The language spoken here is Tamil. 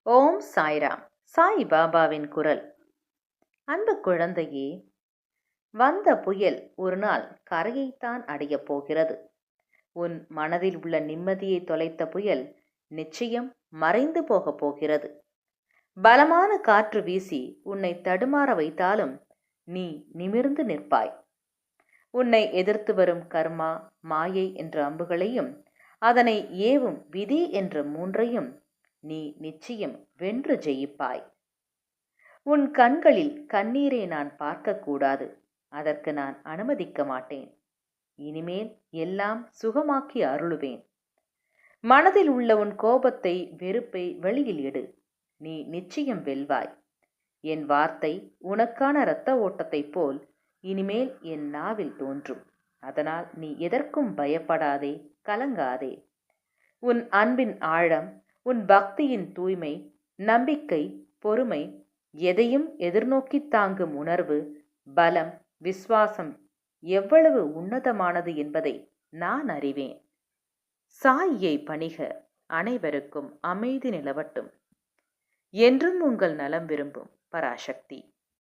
ஓம் சாய்ராம். சாய் பாபாவின் குரல். அன்பு குழந்தையே, வந்த புயல் ஒரு நாள் கரையைத்தான் அடையப் போகிறது. உன் மனதில் உள்ள நிம்மதியை தொலைத்த புயல் நிச்சயம் மறைந்து போகப் போகிறது. பலமான காற்று வீசி உன்னை தடுமாற வைத்தாலும் நீ நிமிர்ந்து நிற்பாய். உன்னை எதிர்த்து வரும் கர்மா, மாயை என்ற அம்புகளையும் அதனை ஏவும் விதி என்ற மூன்றையும் நீ நிச்சயம் வென்று ஜெயிப்பாய். உன் கண்களில் கண்ணீரை நான் பார்க்கக்கூடாது. அதற்கு நான் அனுமதிக்க மாட்டேன். இனிமேல் எல்லாம் சுகமாக்கி அருளுவேன். மனதில் உள்ள உன் கோபத்தை, வெறுப்பை வெளியில் எடு. நீ நிச்சயம் வெல்வாய். என் வார்த்தை உனக்கான இரத்த ஓட்டத்தைப் போல் இனிமேல் என் நாவில் தோன்றும். அதனால் நீ எதற்கும் பயப்படாதே, கலங்காதே. உன் அன்பின் ஆழம், உன் பக்தியின் தூய்மை, நம்பிக்கை, பொறுமை, எதையும் எதிர்நோக்கி தாங்கும் உணர்வு, பலம், விசுவாசம் எவ்வளவு உன்னதமானது என்பதை நான் அறிவேன். சாயியை பணிக. அனைவருக்கும் அமைதி நிலவட்டும். என்றும் உங்கள் நலம் விரும்பும் பராசக்தி.